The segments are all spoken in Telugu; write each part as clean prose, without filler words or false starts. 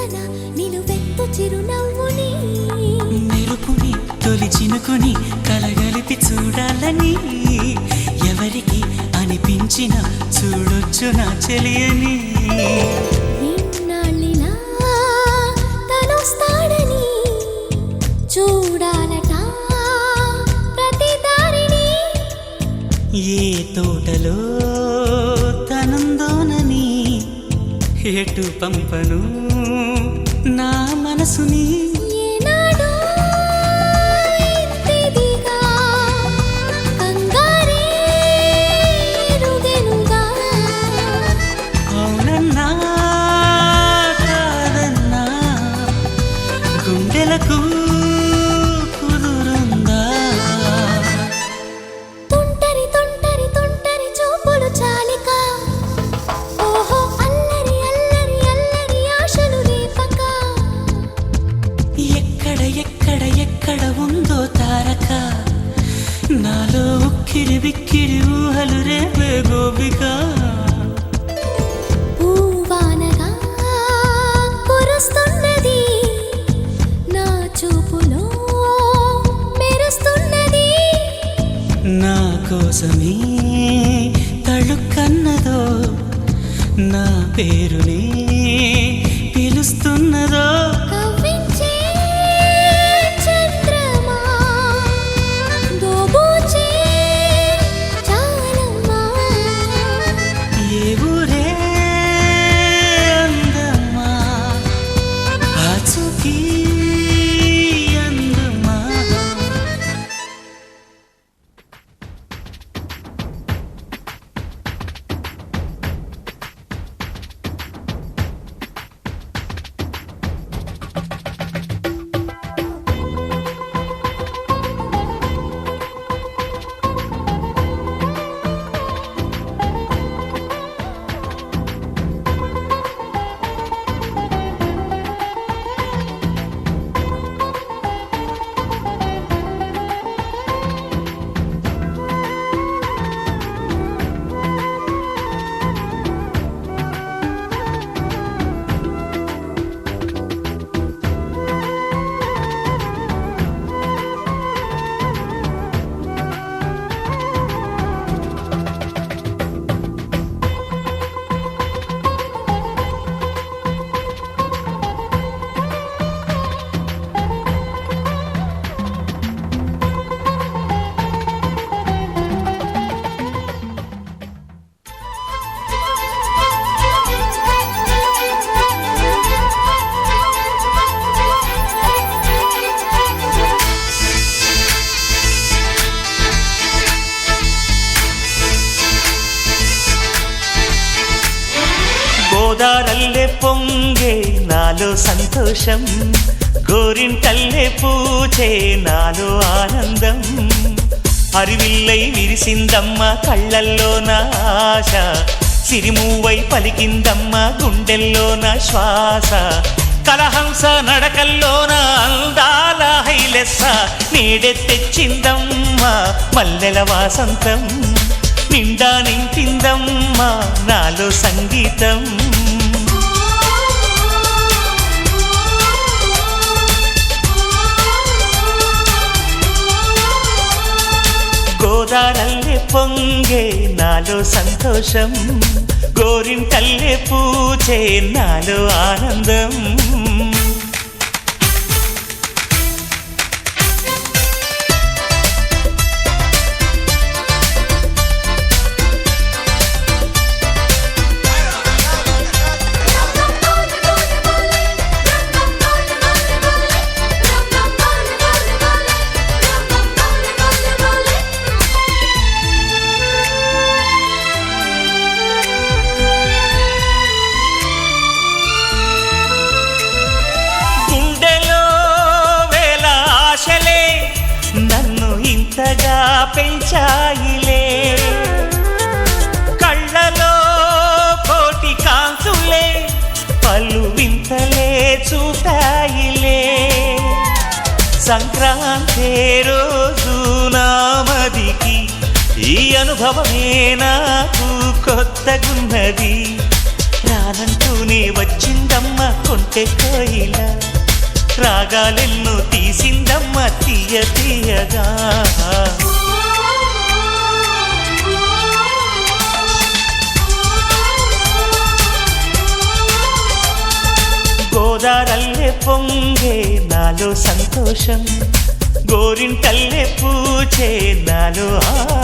పక్కన నిలువెత్తు చిరునవ్వుని మెరుపుని తొలి చినుకుని కలగలిపి చూడాలని ఎవరికి అనిపించిన చూడొచ్చు నా చెలియని ఎన్నాళ్ళిలా తనొస్తాడని చూడాలట ప్రతి దారిని ఏ తోటలో తనందోనని ఎటు పంపను నా మనసుని ఏనాడో ఇంతిదిగా కంగారేరుగెనుగా అవునన్నా కాదన్నా గుండెలకు కుదురుందా తుంటరి తుంటరి తుంటరి చూపులు చాలిక ఓహో అల్లరి అల్లరి అల్లరి ఆశలు రేపక ఎక్కడ ఎక్కడ ఎక్కడ ఉందో తారక నాలో ఉక్కిరి బిక్కిరి ఊహలు రేపే గోపిక పూవానగా కురుస్తున్నది నా చూపులో మెరుస్తున్నది నా కోసమే తళుక్కన్నదో నా పేరునే పిలుస్తున్నదో కవ్వించే చంద్రమా దోబూచే చాలమ్మా ఏ ఊరే అందమ్మా ఆచూకీ అందమా గోదారల్లే పొంగే నాలో సంతోషం గోరింటల్లే పూచే నాలో ఆనందం హరివిల్లై విరిసిందమ్మ కళ్ళల్లో నా ఆశ సిరిమూవై పలికిందమ్మ గుండెల్లో నా శ్వాస కలహంస నడకల్లోన అందాల హైలెస్స నీడే తెచ్చిందమ్మ మల్లెల వాసంతం నిండా నింపిందమ్మా నాలో సంగీతం గోదారల్లే పొంగే నాలో సంతోషం గోరింటల్లే పూచే నాలో ఆనందం ఇంతగా పెంచాయిలే కళ్ళలో కోటి కాంతులే పలు వింతలే చూపాయిలే సంక్రాంతి రోజు నామదికి ఈ అనుభవమే నాకు కొత్తగున్నది రానంటూనే వచ్చిందమ్మ కొంటె కోయిల రాగాలెన్నో తీసిందమ్మ తీయ తీయగా గోదారల్లే పొంగే నాలో సంతోషం గోరింటల్లే పూచే నాలో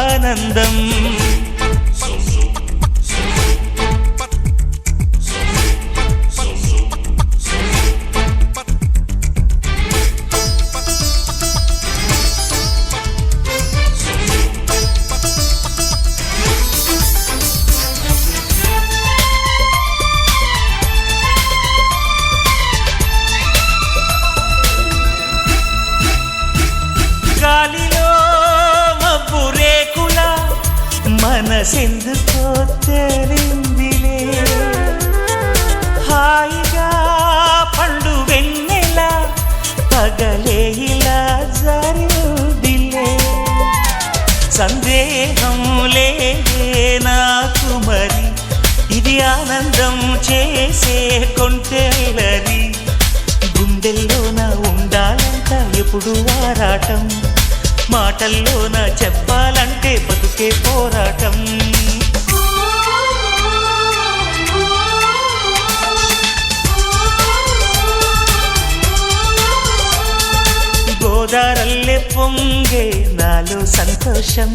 ఆనందం గాలిలో మబ్బు రేకుల మనసెందుకో తేలిందిలే హాయిగా పండు వెన్నెల పగలే ఇలా జరిదిలే సందేహం లేదే నాకు మరి ఇది ఆనందం చేసే కొంటెలరి గుండెల్లోన ఉండాలంట ఎప్పుడు ఆరాటం మాటల్లోన చెప్పాలంటే బతుకే పోరాటం గోదారల్లే పొంగే నాలో సంతోషం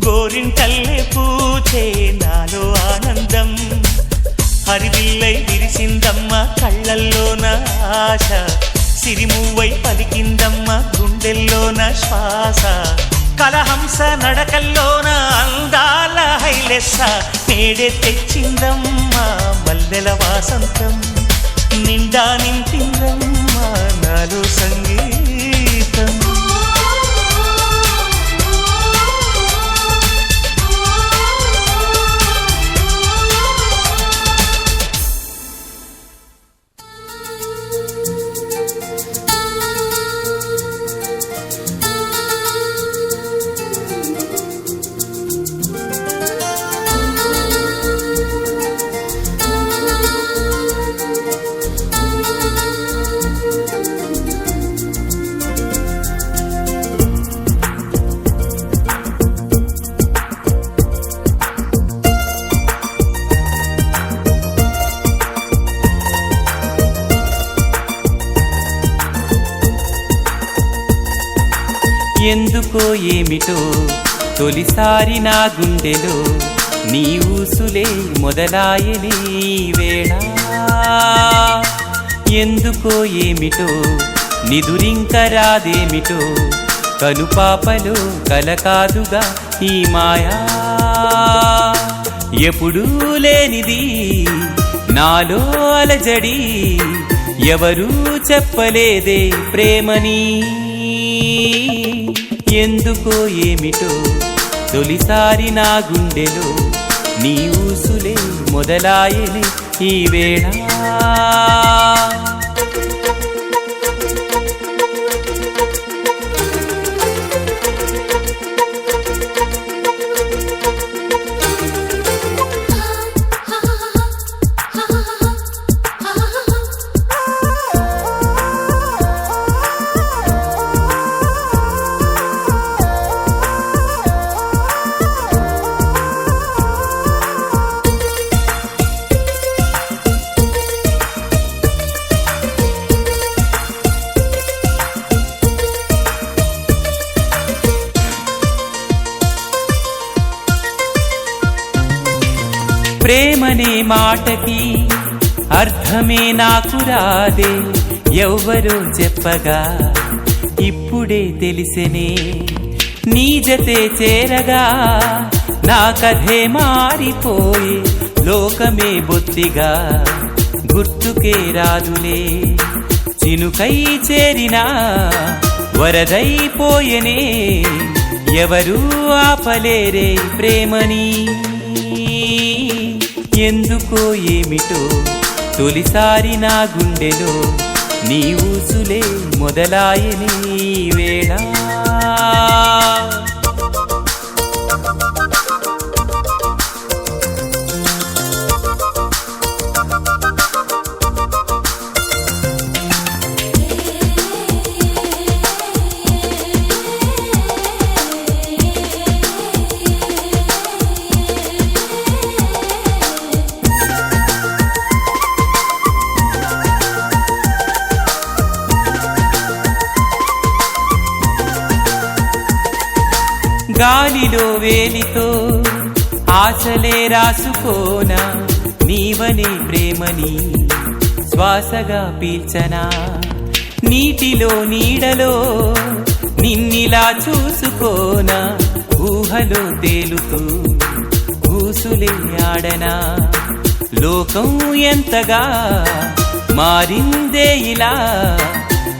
గోరింటల్లే పూచే నాలో ఆనందం హరివిల్లై విరిసిందమ్మ కళ్ళల్లోన ఆశ సిరిమువ్వై పలికిందమ్మ గుండెల్లోన శ్వాస కలహంస నడకల్లోన అందాల హైలెస్స నేడే తెచ్చిందమ్మ మల్లెల వాసంతం నిండా నింపిందమ్మ నాలో సంగీతం ఎందుకో ఏమిటో తొలిసారి నా గుండెలో నీ ఊసులే మొదలాయని వేళ ఎందుకో ఏమిటో నిదురింక రాదేమిటో కనుపాపలో కలకాదుగా ఈ మాయా ఎప్పుడూ లేనిది నాలో అలజడి ఎవరూ చెప్పలేదే ప్రేమని ఎందుకో ఏమిటో తొలిసారి నా గుండెలో నీ ఊసులే మొదలాయని ఈ వేళ ప్రేమనే మాటకి అర్థమే నాకు రాదే ఎవ్వరో చెప్పగా ఇప్పుడే తెలిసెనే నీ జతే చేరగా నా కథే మారిపోయే లోకమే బొత్తిగా గుర్తుకే రాదులే చినుకై చేరినా వరదైపోయెనే ఎవరూ ఆపలేరే ప్రేమని ఎందుకో ఏమిటో తొలిసారి నా గుండెలో నీ ఊసులే మొదలాయని వేళ గాలిలో వేలితో ఆశలే రాసుకోనా నీవనే ప్రేమని శ్వాసగా పీల్చనా నీటిలో నీడలో నిన్నిలా చూసుకోనా ఊహలో తేలుతూ ఊసులే ఆడనా లోకం ఎంతగా మారిందే ఇలా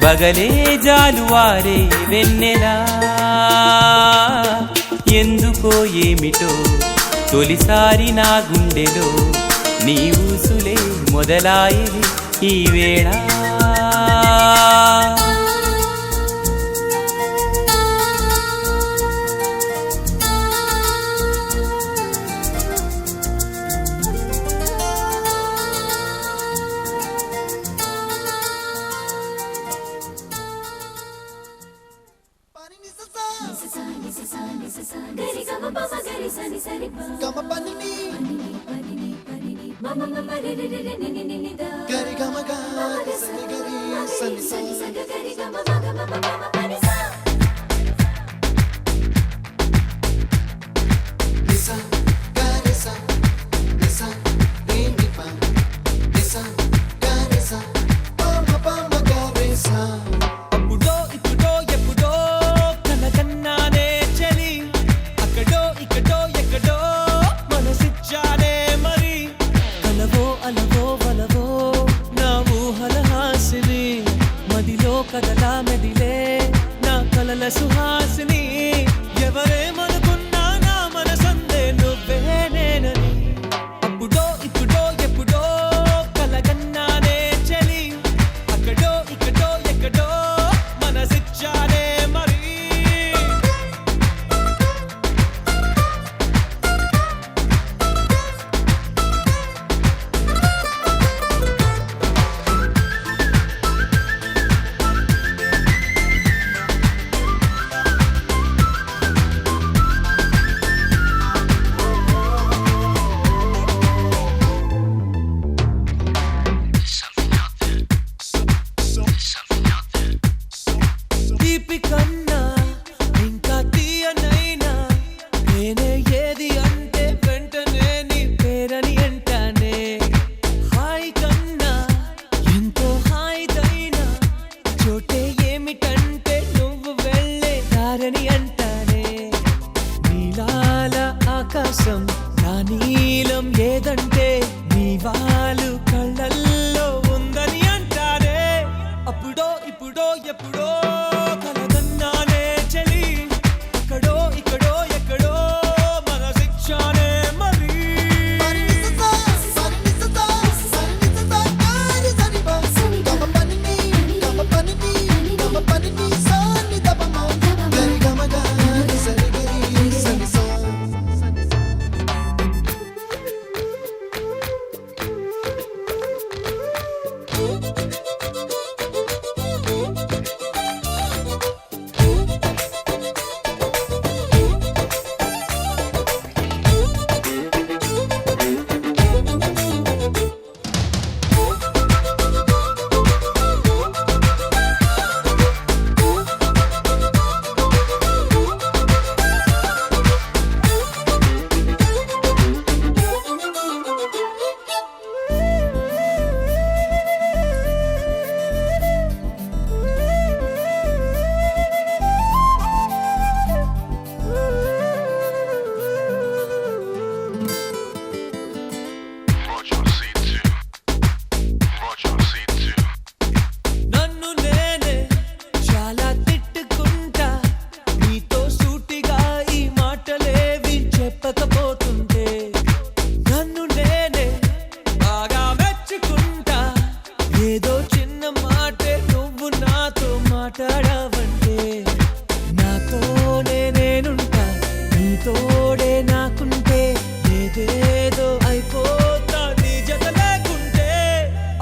పగలే జాలువారే వెన్నెలా ఎందుకో ఏమిటో తొలిసారి నా గుండెలో నీ ఊసులే మొదలాయని ఈ వేళ కదలా మెదిలే నా కలల సుహాసిని ఎవరేమనుకున్నా నా మనసందే నువ్వే నేనని అప్పుడో ఇప్పుడో ఎప్పుడో కలగన్నానే చలి అక్కడో ఇక్కడో ఎక్కడో మనసిచ్చానే మరి నా నీలం ఏదంటే నీ వాళ్ళు కళ్ళల్లో ఉందని అంటారే అప్పుడో ఇప్పుడో ఎప్పుడో కలగన్నానే చలి అక్కడో ఇక్కడో ఎక్కడో మన శిక్షానే మరి ఏదో చిన్న మాటే నువ్వు నాతో మాట్లాడవంటే నాతోనే నేనుంటా నీతోడే నాకుంటే ఏదేదో అయిపోతా నీ జత లేకుంటే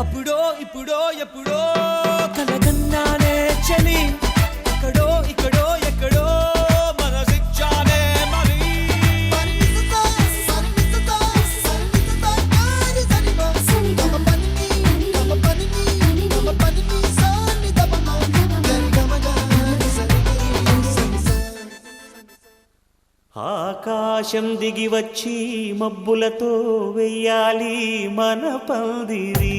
అప్పుడో ఇప్పుడో ఎప్పుడో కలగన్నానే చలి అక్కడో ఇక్కడో ఎక్కడో మన శిక్షానే మరి ఆకాశం దిగి వచ్చి మబ్బులతో వెయ్యాలి మన పందిరి